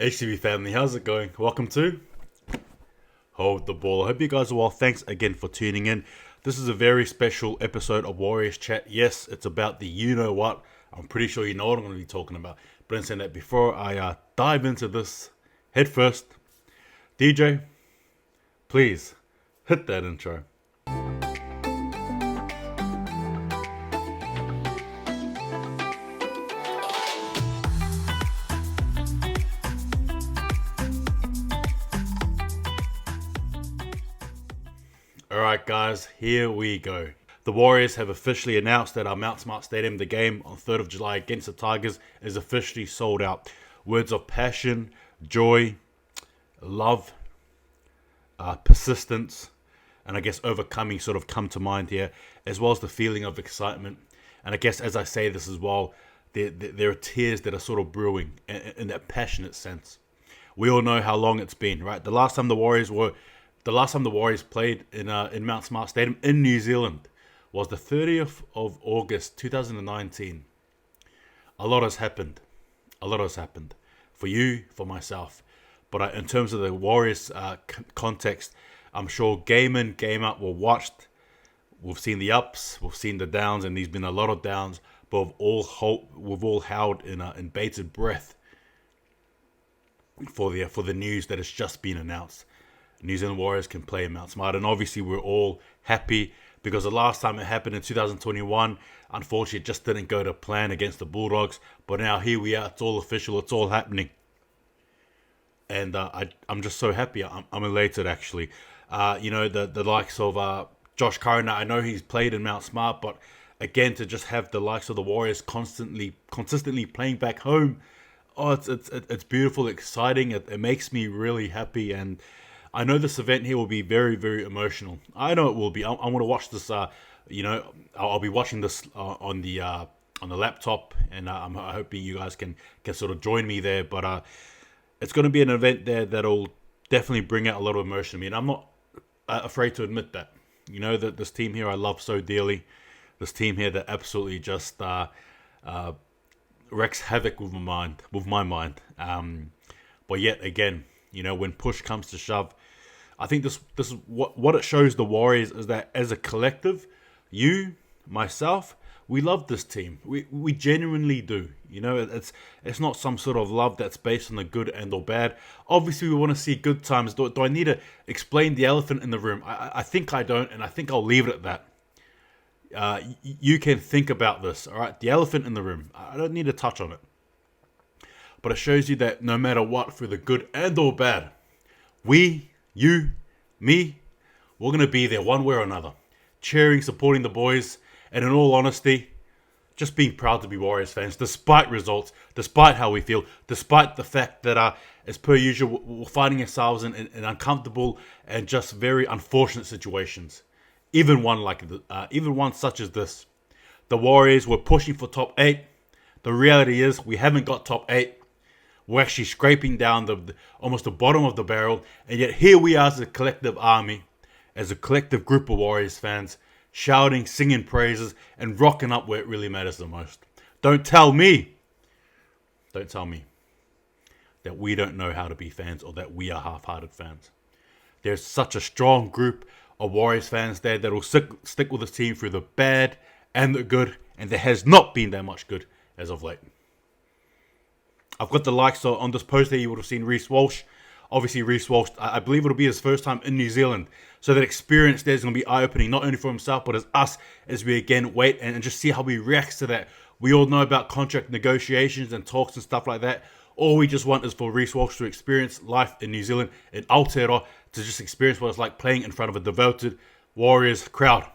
HTV family, how's it going? Welcome to Hold the Ball. I hope you guys are well. Thanks again for tuning in. This is a very special episode of Warriors Chat. Yes, it's about the you-know-what. I'm pretty sure you know what I'm going to be talking about. But in saying that, before I dive into this head first, DJ, please hit that intro. Alright guys, here we go. The Warriors have officially announced that our Mount Smart Stadium, the game on 3rd of July against the Tigers, is officially sold out. Words of passion, joy, love, persistence, and I guess overcoming sort of come to mind here, as well as the feeling of excitement. And I guess as I say this as well, there are tears that are sort of brewing in that passionate sense. We all know how long it's been, right? The last time the Warriors played in Mount Smart Stadium in New Zealand was the 30th of August 2019. A lot has happened. For you, for myself. But in terms of the Warriors context, I'm sure game in, game out, we've watched. We've seen the ups, we've seen the downs, and there's been a lot of downs. But we've all held in bated breath for the news that has just been announced. New Zealand Warriors can play in Mount Smart, and obviously we're all happy because the last time it happened in 2021, unfortunately it just didn't go to plan against the Bulldogs, but now here we are, it's all official, it's all happening, and I'm just so happy. I'm elated actually. The likes of Josh Curran, I know he's played in Mount Smart, but again, to just have the likes of the Warriors consistently playing back home, it's beautiful, exciting, it makes me really happy. And I know this event here will be very, very emotional. I know it will be. I want to watch this. I'll be watching this on the laptop, and I'm hoping you guys can sort of join me there. But it's going to be an event there that'll definitely bring out a lot of emotion. I mean, I'm not afraid to admit that. You know that this team here I love so dearly. This team here that absolutely just wreaks havoc with my mind. But yet again, when push comes to shove, I think this is what it shows the Warriors is that as a collective, you, myself, we love this team. We genuinely do. It's not some sort of love that's based on the good and or bad. Obviously, we want to see good times. Do I need to explain the elephant in the room? I think I don't, and I think I'll leave it at that. You can think about this, all right? The elephant in the room. I don't need to touch on it. But it shows you that no matter what, for the good and or bad, we, you, me, we're going to be there one way or another. Cheering, supporting the boys, and in all honesty, just being proud to be Warriors fans, despite results, despite how we feel, despite the fact that, as per usual, we're finding ourselves in uncomfortable and just very unfortunate situations. Even one such as this. The Warriors were pushing for top 8. The reality is we haven't got top 8. We're actually scraping down almost the bottom of the barrel, and yet here we are as a collective army, as a collective group of Warriors fans, shouting, singing praises, and rocking up where it really matters the most. Don't tell me that we don't know how to be fans or that we are half-hearted fans. There's such a strong group of Warriors fans there that will stick with this team through the bad and the good, and there has not been that much good as of late. I've got the likes on this post there. You would have seen Reece Walsh. Obviously, Reece Walsh, I believe it'll be his first time in New Zealand. So that experience there is going to be eye-opening, not only for himself, but as us, as we again wait and just see how he reacts to that. We all know about contract negotiations and talks and stuff like that. All we just want is for Reece Walsh to experience life in New Zealand, in Aotearoa, to just experience what it's like playing in front of a devoted Warriors crowd.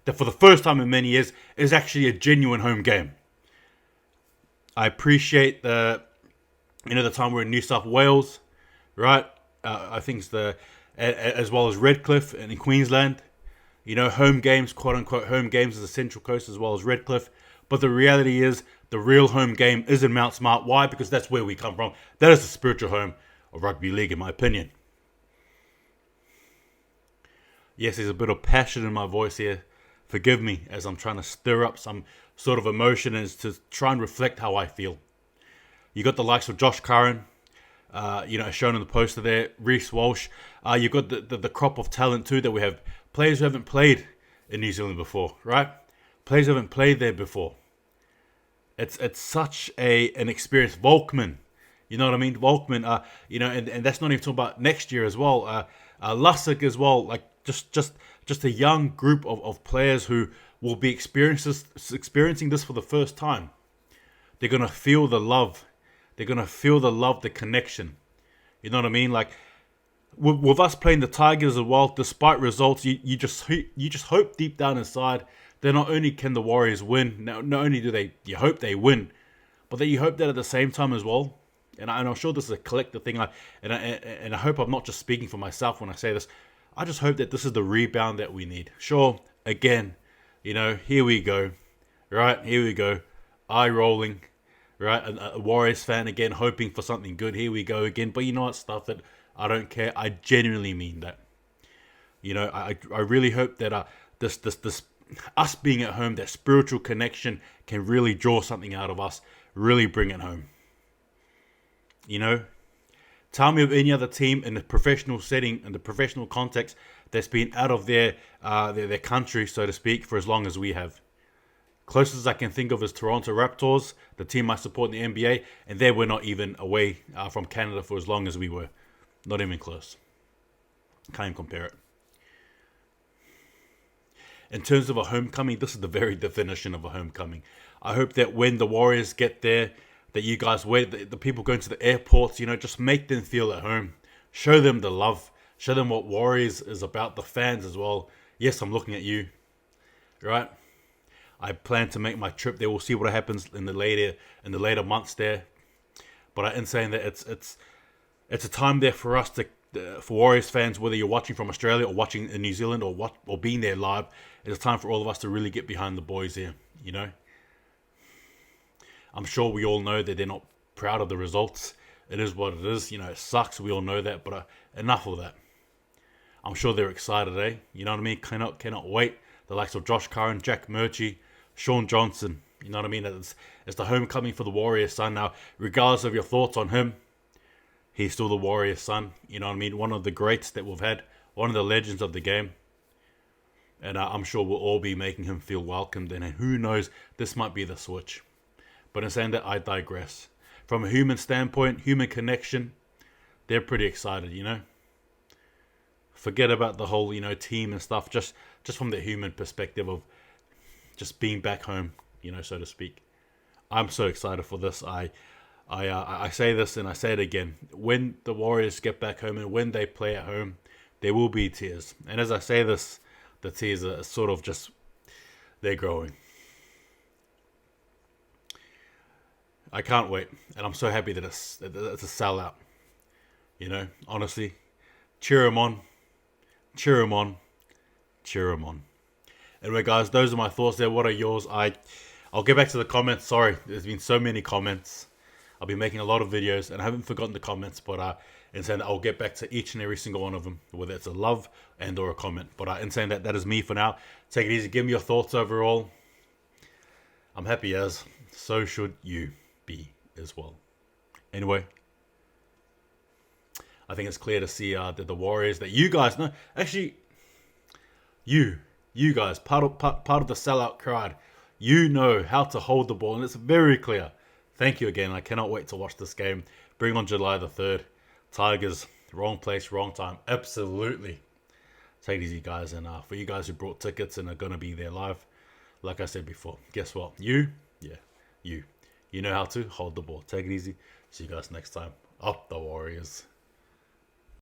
That for the first time in many years is actually a genuine home game. I appreciate the time we're in New South Wales, right? I think it's as well as Redcliffe and in Queensland. Home games, quote unquote, home games is the Central Coast as well as Redcliffe. But the reality is, the real home game is in Mount Smart. Why? Because that's where we come from. That is the spiritual home of rugby league, in my opinion. Yes, there's a bit of passion in my voice here. Forgive me as I'm trying to stir up some sort of emotion as to try and reflect how I feel. You got the likes of Josh Curran, shown in the poster there, Reece Walsh. You've got the crop of talent too that we have. Players who haven't played in New Zealand before, right? Players who haven't played there before. It's such an experience. Volkman, you know what I mean? Volkman, and that's not even talking about next year as well. Lussick as well, like just a young group of players who will be experiencing this for the first time. They're gonna feel the love. They're gonna feel the love, the connection. You know what I mean? Like with us playing the Tigers as well, despite results, you just hope deep down inside that not only can the Warriors win, not only do you hope they win, but that you hope that at the same time as well. And I'm sure this is a collective thing. And I hope I'm not just speaking for myself when I say this. I just hope that this is the rebound that we need. Sure, again, here we go, right? Here we go, eye rolling, right? A Warriors fan again, hoping for something good. Here we go again. But you know what, stuff that I don't care. I genuinely mean that. I really hope that this us being at home, that spiritual connection can really draw something out of us, really bring it home. Tell me of any other team in the professional setting, in the professional context, that's been out of their country, so to speak, for as long as we have. Closest I can think of is Toronto Raptors, the team I support in the NBA, and they were not even away from Canada for as long as we were. Not even close. Can't even compare it. In terms of a homecoming, this is the very definition of a homecoming. I hope that when the Warriors get there, that you guys wait, the people going to the airports, just make them feel at home. Show them the love. Show them what Warriors is about, the fans as well. Yes, I'm looking at you, right? I plan to make my trip there. We'll see what happens in the later months there. But in saying that, it's a time there for us for Warriors fans, whether you're watching from Australia or watching in New Zealand or being there live, it's a time for all of us to really get behind the boys here. I'm sure we all know that they're not proud of the results. It is what it is. It sucks. We all know that. But enough of that. I'm sure they're excited, eh? You know what I mean? Cannot wait. The likes of Josh Curran, Jack Murchie, Sean Johnson. You know what I mean? It's the homecoming for the Warriors son. Now, regardless of your thoughts on him, he's still the Warriors son. You know what I mean? One of the greats that we've had. One of the legends of the game. And I'm sure we'll all be making him feel welcomed. And who knows, this might be the switch. But in saying that, I digress. From a human standpoint, human connection, they're pretty excited, Forget about the whole, team and stuff. Just from the human perspective of just being back home, so to speak. I'm so excited for this. I say this and I say it again. When the Warriors get back home and when they play at home, there will be tears. And as I say this, the tears are sort of just, they're growing. I can't wait, and I'm so happy that it's a sellout. Honestly, cheer them on, cheer them on, cheer them on. Anyway, guys, those are my thoughts there. What are yours? I'll get back to the comments. Sorry, there's been so many comments. I'll be making a lot of videos, and I haven't forgotten the comments. But in saying that, I'll get back to each and every single one of them, whether it's a love and or a comment. But in saying that, that is me for now. Take it easy. Give me your thoughts overall. I'm happy as. So should you be as well. Anyway, I think it's clear to see that the Warriors, that you guys know, actually, you guys, part of the sellout crowd, know how to hold the ball, and it's very clear. Thank you again. I cannot wait to watch this game. Bring on July the 3rd. Tigers, wrong place, wrong time. Absolutely. Take it easy, guys. And for you guys who brought tickets and are going to be there live, like I said before, guess what? You know how to hold the ball. Take it easy. See you guys next time. Up the Warriors.